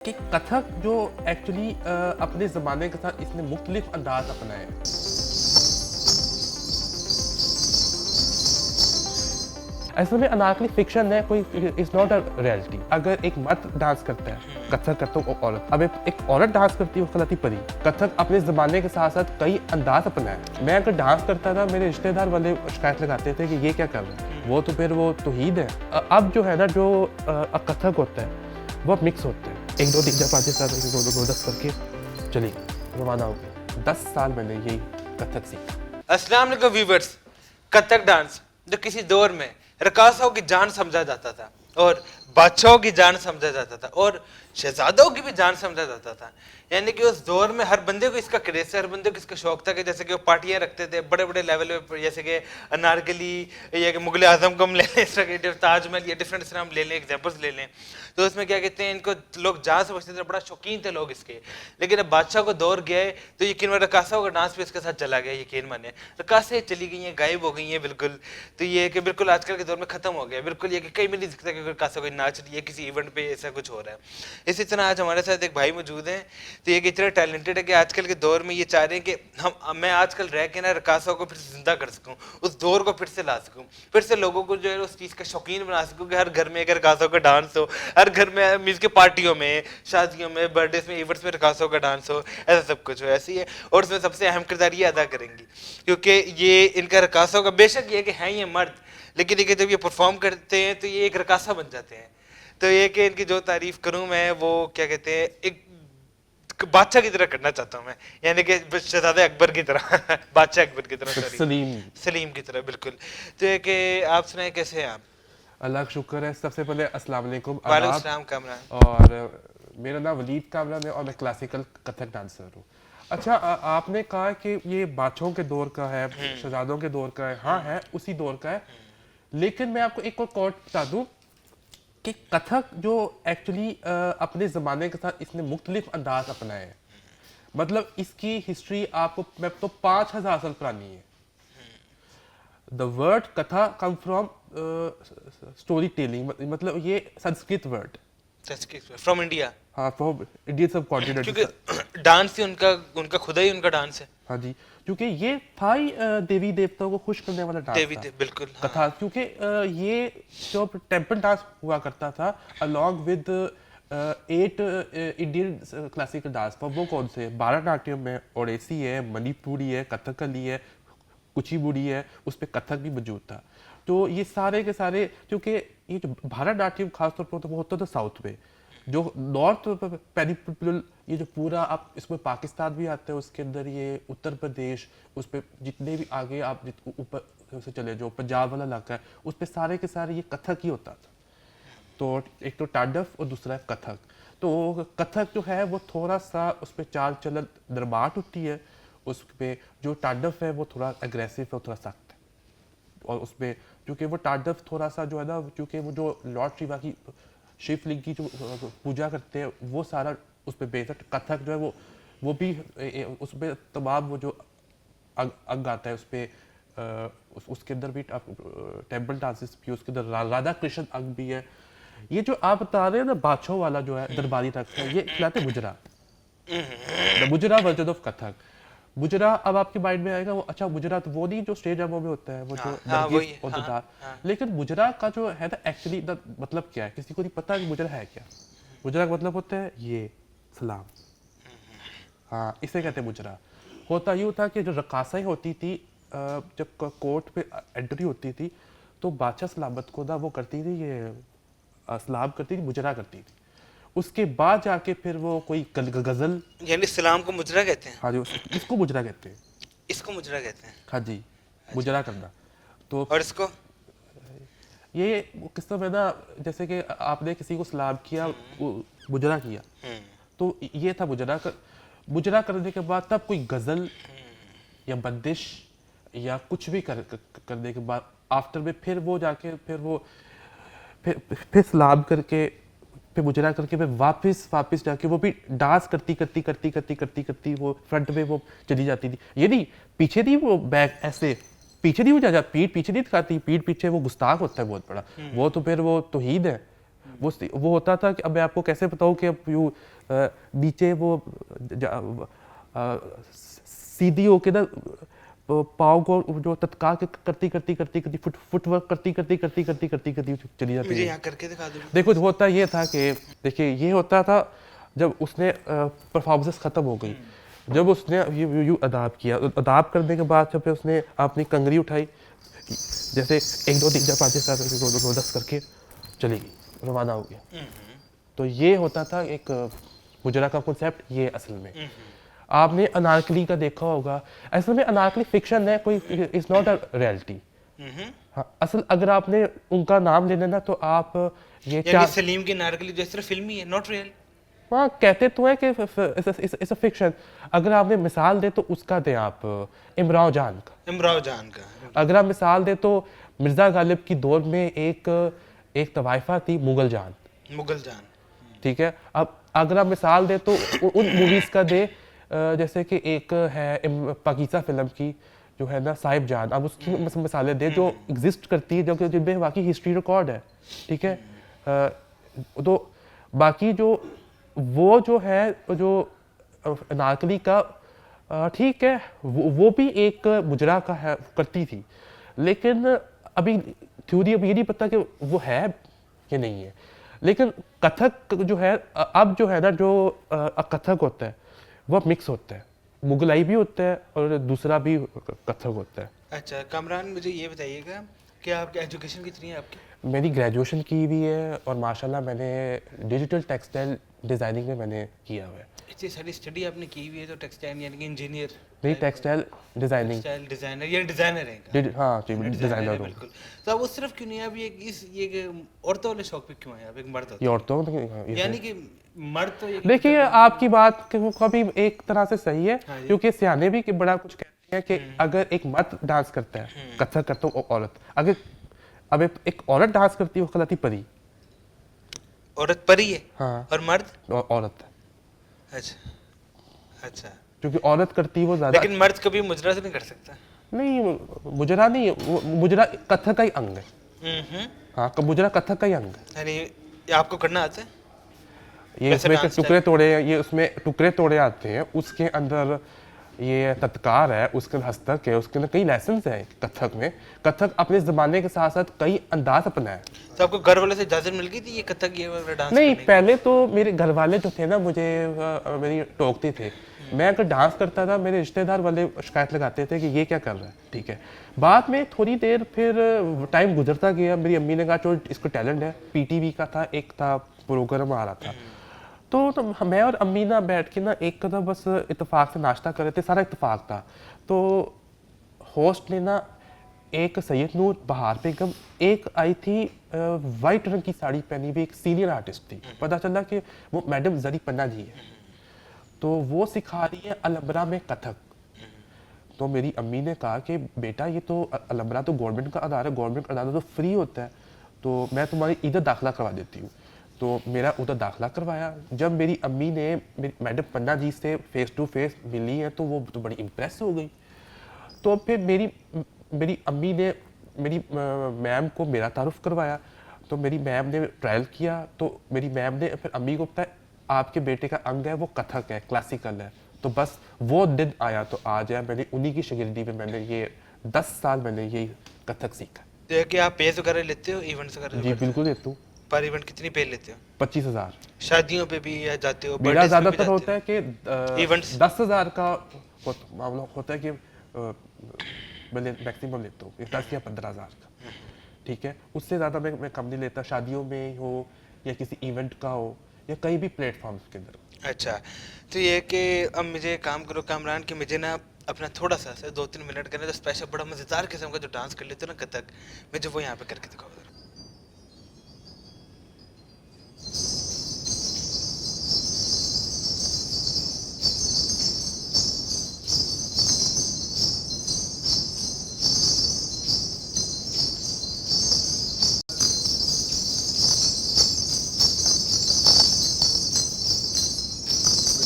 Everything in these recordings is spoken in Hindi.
कि कथक जो एक्चुअली अपने ज़माने के साथ इसने मुख्तलिफ अंदाज अपनाए। ऐसे में अनारकली फिक्शन है, कोई इज़ नॉट अ रियलिटी। अगर एक मर्द डांस करता है, कथक करता है वो औरत, अब एक औरत डांस करती है वो गलती परी। कथक अपने ज़माने के साथ साथ कई अंदाज अपनाए। मैं अगर डांस करता था, मेरे रिश्तेदार वाले शिकायत लगाते थे कि ये क्या कर रहे हैं, वो तो फिर वो तौहीद है। अब जो है ना, जो कथक होता है वो मिक्स होता है। 1 2 3 4 5 6 7 8 9 10 करके चलिए रवाना हो गए। 10 साल मैंने यही कथक सीखा। अस्सलाम वालेकुम व्यूअर्स। कथक डांस जो किसी दौर में रकासों की जान समझा जाता था और बादशाहों की जान समझा जाता था और शहजादों की भी जान समझा जाता था। यानी कि उस दौर में हर बंदे को इसका क्रेज था, हर बंदे को इसका शौक था कि जैसे कि वो पार्टियां रखते थे बड़े बड़े लेवल पे, जैसे कि अनारकली या कि मुगल आजम को हम ले लें, इस तरह के ताजमहल या डिफरेंट इस तरह हम ले लें, एग्जाम्पल्स ले लें। तो उसमें क्या कहते हैं, इनको लोग जान समझते थे, बड़ा शौकीन थे लोग इसके। लेकिन अब बादशाह को दौर गया है तो यकीन माने रकासों का डांस भी इसके साथ चला गया। यकीन माने रकासें चली गई हैं, गायब हो गई हैं बिल्कुल। तो ये कि बिल्कुल आजकल के दौर में खत्म हो गया बिल्कुल। ये कि कहीं भी नहीं दिखता कि रकासों कोई नाच रही है किसी इवेंट पे, ऐसा कुछ हो रहा है। इसी तरह आज हमारे साथ एक भाई मौजूद हैं। तो ये कि इतने टैलेंटेड है कि आजकल के दौर में ये चाह रहे हैं कि मैं आजकल रह के ना रकासों को फिर से जिंदा कर सकूं, उस दौर को फिर से ला सकूं, फिर से लोगों को जो है उस चीज़ का शौकीन बना सकूं कि हर घर में एक रकासों का डांस हो, हर घर में मीन्स के पार्टियों में, शादियों में, बर्थडे में, इवेंट्स में रकासों का डांस हो, ऐसा सब कुछ हो। ऐसी है। और उसमें सबसे अहम किरदार ये अदा करेंगी क्योंकि ये इनका रकासों का बेशक ये कि हैं ये मर्द, लेकिन ये जब ये परफॉर्म करते हैं तो ये एक रकासा बन जाते हैं। तो ये कि इनकी जो तारीफ करूं मैं, वो क्या कहते हैं, एक बादशाह की तरह करना चाहता हूं मैं, यानी कि शहजादे अकबर की तरह बादशाह अकबर की तरह, सॉरी सलीम की तरह, बिल्कुल। तो ये कि आप सुनाए कैसे हैं आप? अल्लाह का शुक्र है। सबसे पहले अस्सलाम वालेकुम। वालेकुम सलाम कामरान। और मेरा नाम वलीद कामरान है और मैं क्लासिकल कथक डांसर हूँ। अच्छा, आपने कहा कि ये बादशाहों के दौर का है, शहजादों के दौर का है। हाँ है, उसी दौर का है। लेकिन मैं आपको एक और कोट बता दूँ कि कथक जो एक्चुअली अपने ज़माने के साथ इसने मुख्तलिफ अंदाज अपनाए हैं। मतलब इसकी हिस्ट्री आपको मैं तो 5000 साल पुरानी है। द वर्ड कथा कम फ्रॉम स्टोरी टेलिंग, मतलब ये संस्कृत वर्ड फ्रॉम इंडिया। हाँ, फ्रॉम इंडियन सब कॉन्टिनेंट। क्योंकि डांस ही उनका खुदा ही उनका डांस है। हाँ जी, क्योंकि ये था ही देवी देवताओं को खुश करने वाला डांस था। बिल्कुल कथा, क्योंकि ये जो टेम्पल डांस हुआ करता था along with 8 Indian classical dance form. वो कौन से? भारतनाट्यम है, ओडिसी है, मणिपुरी है, कथकली है, कुचिपुड़ी है, उस पर कथक भी मौजूद था। तो ये सारे के सारे, क्योंकि ये जो भारतनाट्यम खासतौर पर तो वो होता था साउथ में, जो नॉर्थ पेनिनसुलर, ये जो पूरा आप इसमें पाकिस्तान भी आता है, उसके अंदर ये उत्तर प्रदेश, उस पर जितने भी आगे आप ऊपर से चले, जो पंजाब वाला इलाका है, उस पर सारे के सारे ये कथक ही होता था। तो एक तो टाडफ और दूसरा है कथक। तो कथक जो है वो थोड़ा सा उस पर चाल चलन दरबाट होती है। उस पर जो टाडफ है वो थोड़ा एग्रेसिव है, थोड़ा सख्त है। और उसमें क्योंकि वो टाडफ थोड़ा सा जो है ना, क्योंकि वो जो लॉर्ड शिवा की शिवलिंग की जो पूजा करते हैं वो सारा उस पर बेस्ड है। कथक जो है वो भी उस पर तमाम वो जो अंग आता है उस पर, उसके अंदर भी टेम्पल डांसेस भी, उसके अंदर राधा कृष्ण अंग भी है। ये जो आप बता रहे हैं ना बादशाह वाला जो है दरबारी रक्स है, ये खिलाते मुजरा, मुजरा वर्जन ऑफ कथक। मुजरा अब आपके माइंड में आएगा वो, अच्छा मुजरा तो वो नहीं जो स्टेज ड्रामा में होता है, वो जो नरगिस और दुधार। लेकिन मुजरा का जो है ना एक्चुअली मतलब क्या है, किसी को नहीं पता कि मुजरा है क्या। मुजरा का मतलब होता है ये सलाम। हाँ, इसे कहते हैं मुजरा। होता यूँ था कि जो रकासाएं होती थी, जब कोर्ट पे एंट्री होती थी तो बादशाह सलामत को ना वो करती थी, ये सलाम करती थी, मुजरा करती थी। उसके बाद जाके फिर वो कोई गजल, यानी सलाम को मुजरा कहते हैं। हाँ जी, इसको मुजरा कहते हैं। इसको मुजरा कहते हैं, हाँ जी, मुजरा करना। तो और इसको ये किस तरह है ना, जैसे कि आपने किसी को सलाम किया, मुजरा किया, तो ये था मुजरा मुजरा करने के बाद तब कोई गजल या बंदिश या कुछ भी करने के बाद आफ्टर में फिर वो जाके फिर सलाम करके फिर मुजरा करके फिर वापस जाके वो भी डांस करती वो फ्रंट में वो चली जाती थी। ये नहीं पीछे नहीं, वो बैक ऐसे पीछे नहीं हो जाता, पीठ पीछे नहीं दिखाती, पीठ पीछे वो गुस्ताख होता है बहुत बड़ा। वो तो फिर वो तौहीद है। वो होता था कि अब मैं आपको कैसे बताऊँ कि अब नीचे वो सीधी होके ना पाँव को जो तत्काल करती करती करती करती फुटवर्क करती करती करती करती करती करती चली जाती मुझे है। यहाँ करके दिखा दो। देखो होता ये था कि देखिए ये होता था जब उसने परफॉर्मेंस ख़त्म हो गई, जब उसने यू अदाप्ट किया, अदाप्ट करने के बाद जब उसने अपनी कंगरी उठाई, जैसे 1 2 3 4 5 6 7 8 9 10 करके चली गई, रवाना हो गया। तो ये होता था एक मुजरा का कॉन्सेप्ट, ये असल में आपने अनारकली का देखा होगा। असल में अनारकली फिक्शन है, कोई इज नॉट अ रियलिटी। हाँ, असल अगर आपने उनका नाम लेना ना तो आप ये यानी क्या सलीम की नारकली जो सिर्फ फिल्मी है, नॉट रियल। हाँ कहते तो है कि इट्स अ फिक्शन। अगर आपने मिसाल दे तो उसका दें आप इमरान जान का। इमरान जान का। अगर आप मिसाल दे तो मिर्ज़ा गालिब की दौर में एक तवाइफा थी मुगल जान, मुगल जान। ठीक है। अब अगर आप मिसाल दे तो उन मूवीज़ का दे, जैसे कि एक है पाकिस्तान फिल्म की जो है ना साहिब जान, अब उसकी मिसालें दे जो एग्जिस्ट करती है, जो कि जिनमें वाकई हिस्ट्री रिकॉर्ड है, ठीक है। तो बाकी जो वो जो है जो अनारकली का ठीक है, वो भी एक मुजरा का है, करती थी, लेकिन अभी थ्योरी अब ये नहीं पता कि वो है कि नहीं है। लेकिन कथक जो है अब जो है ना जो कथक होता है वो मिक्स होता है, मुगलाई भी होता है और दूसरा भी कथक होता है। अच्छा कामरान, मुझे ये बताइएगा कि आपकी एजुकेशन कितनी है आपकी? मेरी ग्रेजुएशन की हुई है और माशाल्लाह मैंने डिजिटल टेक्सटाइल डिज़ाइनिंग में मैंने किया हुआ है। इतनी सारी स्टडी आपने की हुई है तो टेक्सटाइल यानी कि इंजीनियर, नहीं टेक्सटाइल डिज़ाइनिंग, टेक्सटाइल डिजाइनर या डिजाइनर है? हाँ जी डिजाइनर डिज़ाइनर है हूँ। बिल्कुल। तो अब वो सिर्फ क्यों नहीं, अब ये औरतों वाले शौक पे क्यों है? अब एक मर्द होता ये औरतों है, यानी कि मर्द तो ये देखिए आपकी बात कभी एक तरह से सही है, हाँ जी। क्योंकि सियाने भी बड़ा कुछ कहते हैं कि अगर एक मर्द डांस करता है, कथक करता है औरत, अगर अब एक औरत डांस करती है वो कहलाती परी। औरत परी है हाँ और मर्द औरत, अच्छा अच्छा। क्योंकि औरत करती है वो ज्यादा। लेकिन मर्द कभी मुजरा से नहीं कर सकता। नहीं मुजरा नहीं है, मुजरा कथक का ही अंग है। हम्म। हाँ मुजरा कथक का ही अंग है। यानी ये आपको करना आता है? ये वैसे इसमें डांस टुकड़े तोड़े, ये उसमें टुकड़े तोड़े आते हैं, उसके अंदर ये तत्कार है, उसके अंदर हस्तक है, उसके अंदर कई लेसन्स हैं कथक में। कथक अपने ज़माने के साथ साथ कई अंदाज अपना है। तो आपको घर वाले से इजाजत मिल गई थी ये कथक ये वाला डांस नहीं करने पहले तो मेरे घर वाले जो थे ना मुझे मेरी टोकते थे। मैं अगर डांस करता था मेरे रिश्तेदार वाले शिकायत लगाते थे कि ये क्या कर रहा है, ठीक है। बाद में थोड़ी देर फिर टाइम गुजरता गया, मेरी अम्मी ने कहा चलो इसको टैलेंट है। पीटीवी का था, एक था प्रोग्राम आ रहा था, तो मैं और अम्मी ना बैठ के ना एक कदम बस इत्तेफाक से नाश्ता कर रहे थे, सारा इत्तेफाक था। तो होस्ट ने ना एक सैयद नूर बहार बेगम, एक आई थी वाइट रंग की साड़ी पहनी हुई एक सीनियर आर्टिस्ट थी, पता चला कि वो मैडम जरी पन्ना जी है, तो वो सिखा रही है अलबरा में कथक। तो मेरी अम्मी ने कहा कि बेटा ये तो अलबरा तो गवर्नमेंट का अदारा है, गवर्नमेंट का अदारा तो फ्री होता है, तो मैं तुम्हारी इधर दाखिला करवा देती हूँ। तो मेरा उधर दाखिला करवाया। जब मेरी अम्मी ने मेरी मैडम पन्ना जी से फेस टू फेस मिली है तो वो तो बड़ी इम्प्रेस हो गई। तो फिर मेरी अम्मी ने मेरी मैम को मेरा तारुफ करवाया। तो मेरी मैम ने ट्रायल किया, तो मेरी मैम ने फिर अम्मी को बताया आपके बेटे का अंग है वो कथक है, क्लासिकल है। तो बस वो दिन आया तो आज है, मैंने उन्हीं की शागिर्दी में मैंने ये 10 साल मैंने ये कथक सीखा। तो ये कि आप पेज वगैरह लेते हो, इवेंट्स वगैरह? जी बिल्कुल देता हूँ। पर इवेंट कितनी पे लेते हो? 25,000। शादियों पे भी या जाते हो? मेरा birthdays पे भी ज़्यादातर जाते होता हो? है कि Events? 10,000 का मामला होता है कि मैं मैक्सिमम लेता हूँ 10 या 15,000 का, ठीक है। उससे ज़्यादा मैं कम नहीं लेता, शादियों में हो या किसी इवेंट का हो या कहीं भी प्लेटफॉर्म्स के अंदर। अच्छा, तो ये कि अब मुझे काम करो कामरान कि मुझे ना अपना थोड़ा सा 2-3 मिनट का ना जो स्पेशल बड़ा मज़ेदार किस्म का जो डांस कर लेते हो ना कथक, मुझे वो यहाँ पे करके दिखाओ जरा।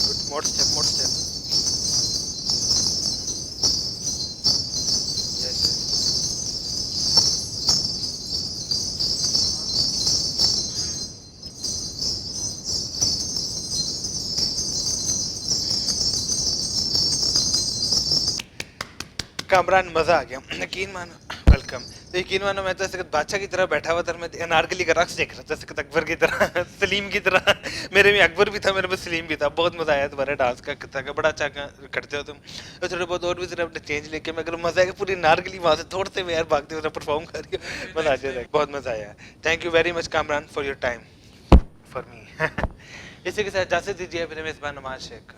गुड, मोड़ स्टेप, मोड़ स्टेप। यस। कामरान मजा आ गया, यकीन मानो, वेलकम। तो यकीन मानो मैं तो ऐसे बादशाह की तरह बैठा हुआ था, मैं अनारकली का रक्स देख रहा था, जैसे अकबर की तरह, सलीम की तरह। मेरे में अकबर भी था, मेरे में सलीम भी था। बहुत मजा आया तुम्हारे डांस का, बड़ा अच्छा करते हो तुम। तो थोड़े बहुत और भी जरा अपने चेंज लेके मैं अगर मजा आएगा, पूरी अनारकली वहां से तोड़ते हुए यार भागते हुए परफॉर्म करके मजा आ जाएगा। बहुत मजा आया। Thank you very much Kamran for your time for me. इसी के साथ इजाजत दीजिए मेरे मेजबान नवाज शेख।